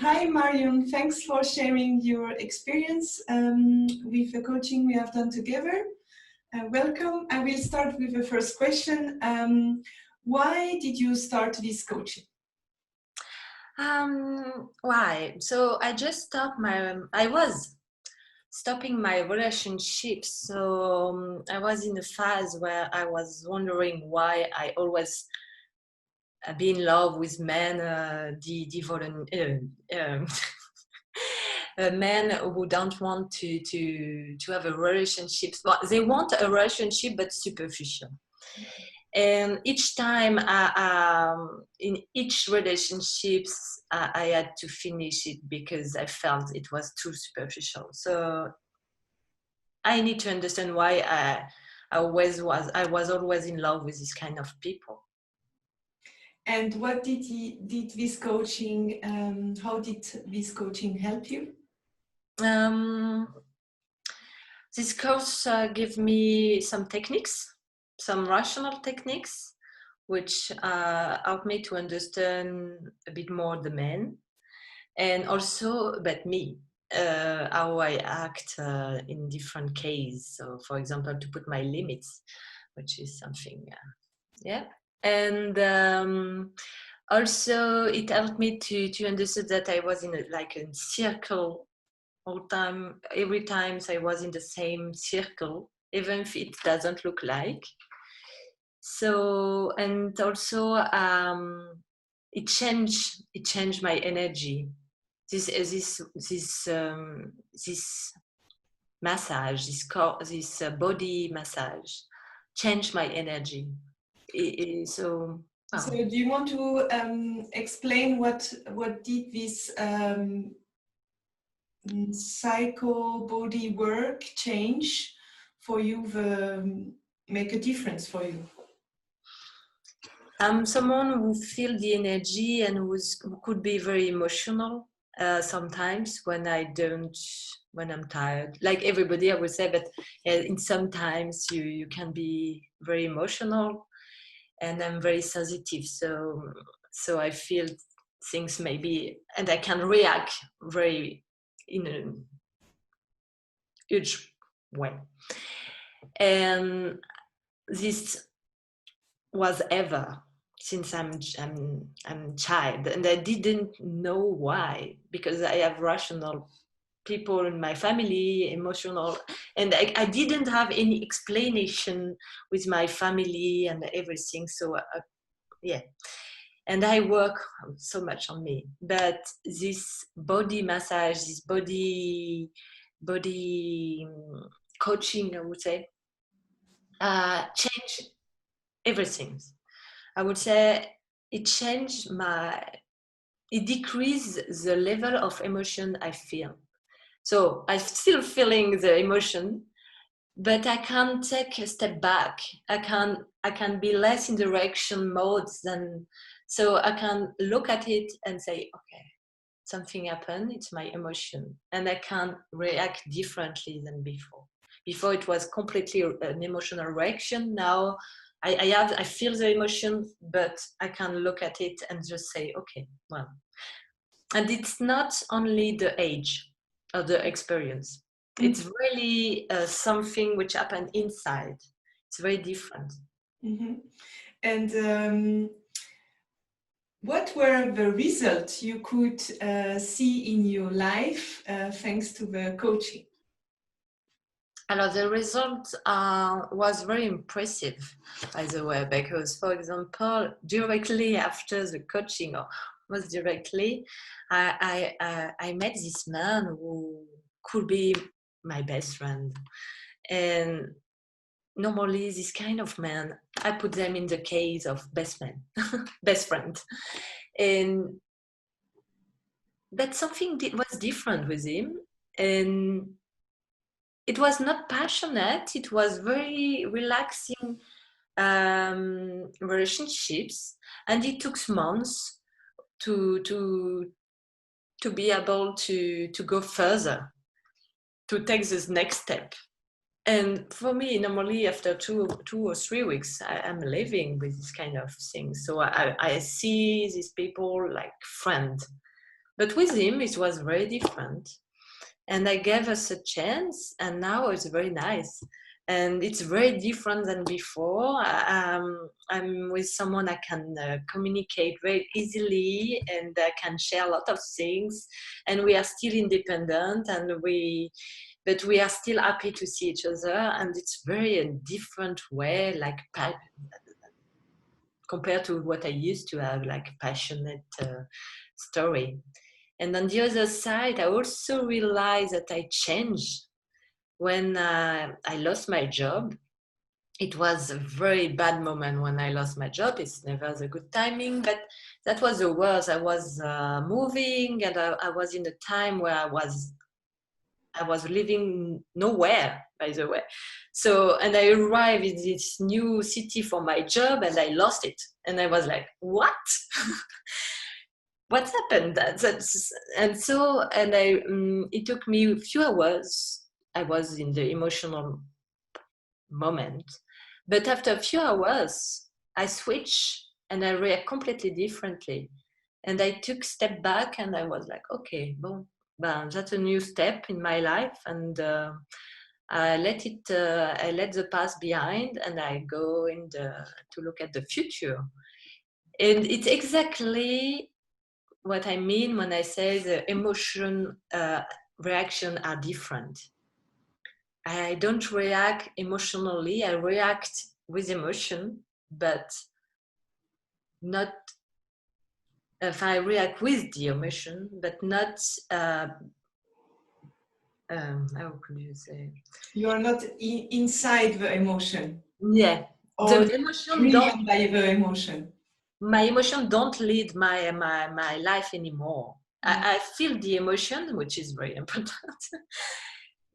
Hi Marion, thanks for sharing your experience with the coaching we have done together. Welcome. I will start with the first question. Why did you start this coaching? Why? So I was stopping my relationships. So I was in a phase where I was wondering why I always be in love with men, men who don't want to have a relationship. Well, they want a relationship, but superficial. And each time, in each relationships, I had to finish it because I felt it was too superficial. So I need to understand why I was always in love with this kind of people. And what did this coaching? How did this coaching help you? This course gave me some techniques, some rational techniques, which helped me to understand a bit more the man, and also about me, how I act in different cases. So, for example, to put my limits, which is something, yeah. And also, it helped me to understand that I was in a circle all time. Every time I was in the same circle, even if it doesn't look like. So, and also it changed my energy. This massage, this body massage changed my energy. So do you want to explain what did this psycho body work change for you, make a difference for you? I'm someone who feels the energy and who could be very emotional sometimes when I'm tired. Like everybody, I would say, but in sometimes you can be very emotional, and I'm very sensitive. So I feel things maybe, and I can react very in a huge way. And this was ever since I'm child, and I didn't know why, because I have rational people in my family, emotional, and I didn't have any explanation with my family and everything. So yeah, and I work so much on me. But this body massage, this body coaching, I would say, changed everything. I would say it decreased the level of emotion I feel. So I'm still feeling the emotion, but I can take a step back. I can be less in the reaction mode so I can look at it and say, okay, something happened, it's my emotion, and I can react differently than before. Before it was completely an emotional reaction. Now I feel the emotion, but I can look at it and just say, okay, well. And it's not only the age or the experience. It's really something which happened inside. It's very different. Mm-hmm. And what were the results you could see in your life thanks to the coaching? The result was very impressive, by the way, because, for example, directly after the coaching, or most directly, I met this man who could be my best friend. And normally, this kind of man, I put them in the case of best man, best friend. But something was different with him. And it was not passionate, it was very relaxing relationships, and it took months to be able to go further, to take this next step. And for me, normally after 2 or 3 weeks, I'm living with this kind of thing. So I see these people like friends. But with him, it was very different. And I gave us a chance, and now it's very nice. And it's very different than before. I'm with someone I can communicate very easily, and I can share a lot of things. And we are still independent, but we are still happy to see each other. And it's very a different way, like compared to what I used to have, like passionate story. And on the other side, I also realized that I changed when I lost my job. It was a very bad moment when I lost my job. It's never the good timing, but that was the worst. I was moving, and I was in a time where I was living nowhere, by the way. So, and I arrived in this new city for my job, and I lost it. And I was like, what? What happened? It took me a few hours. I was in the emotional moment, but after a few hours, I switched and I react completely differently. And I took a step back, and I was like, okay, well, that's a new step in my life, and I let the past behind, and I go to look at the future. And it's exactly what I mean when I say the emotion reaction are different. I don't react emotionally. I react with emotion, but not. If I react with the emotion, but not. How could you say? You are not inside the emotion. Yeah, Or the emotion driven by the emotion. My emotion don't lead my life anymore. I feel the emotion, which is very important,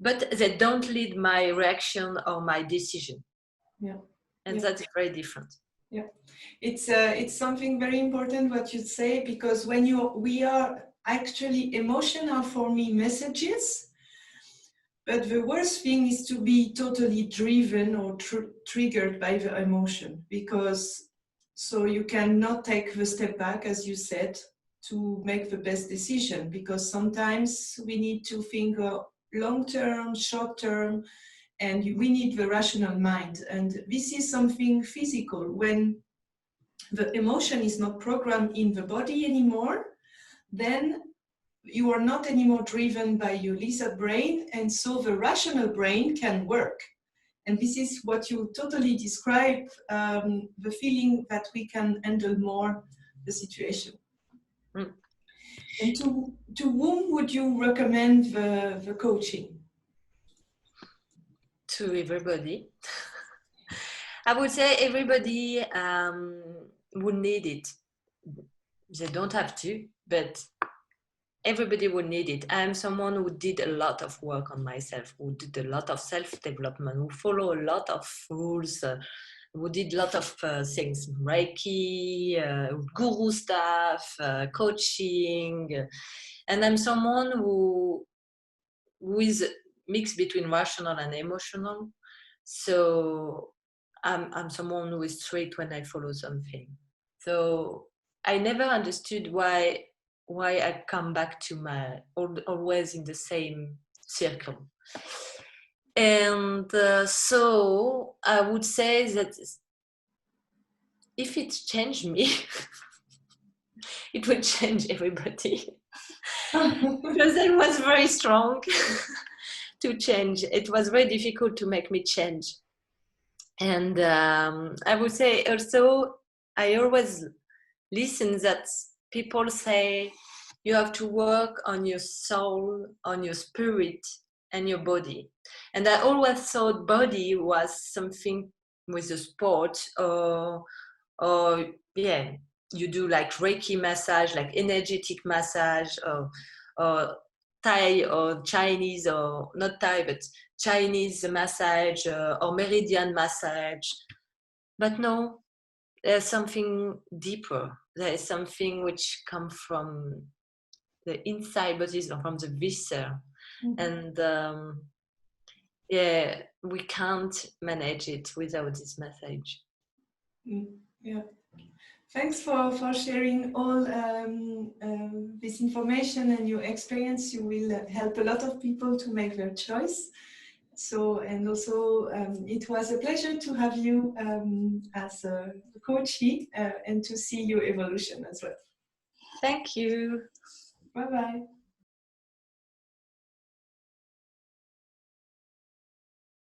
but they don't lead my reaction or my decision. Yeah, and that's very different. Yeah, it's something very important what you say, because when we are actually emotional, for me, messages. But the worst thing is to be totally driven or triggered by the emotion, because so you cannot take the step back, as you said, to make the best decision, because sometimes we need to think long term, short term, and we need the rational mind. And this is something physical. When the emotion is not programmed in the body anymore, then you are not anymore driven by your lizard brain, and so the rational brain can work. And this is what you totally describe, the feeling that we can handle more the situation. Mm. And to whom would you recommend the coaching? To everybody. I would say everybody would need it. They don't have to, but everybody would need it. I'm someone who did a lot of work on myself, who did a lot of self-development, who follow a lot of rules, who did a lot of things, Reiki, guru stuff, coaching. And I'm someone who is mixed between rational and emotional. So I'm someone who is straight when I follow something. So I never understood why I come back to my always in the same circle. And so I would say that if it changed me, it would change everybody. Because I was very strong to change. It was very difficult to make me change. And I would say also, I always listen that people say you have to work on your soul, on your spirit, and your body. And I always thought body was something with the sport, or yeah, you do like Reiki massage, like energetic massage, or Thai or Chinese, or not Thai, but Chinese massage, or Meridian massage. But no, there's something deeper. There is something which comes from the inside, but is from the viscera. And yeah, we can't manage it without this message. Yeah. Thanks for sharing all this information and your experience. You will help a lot of people to make their choice. So, and also it was a pleasure to have you as a coachee and to see your evolution as well. Thank you. Bye-bye.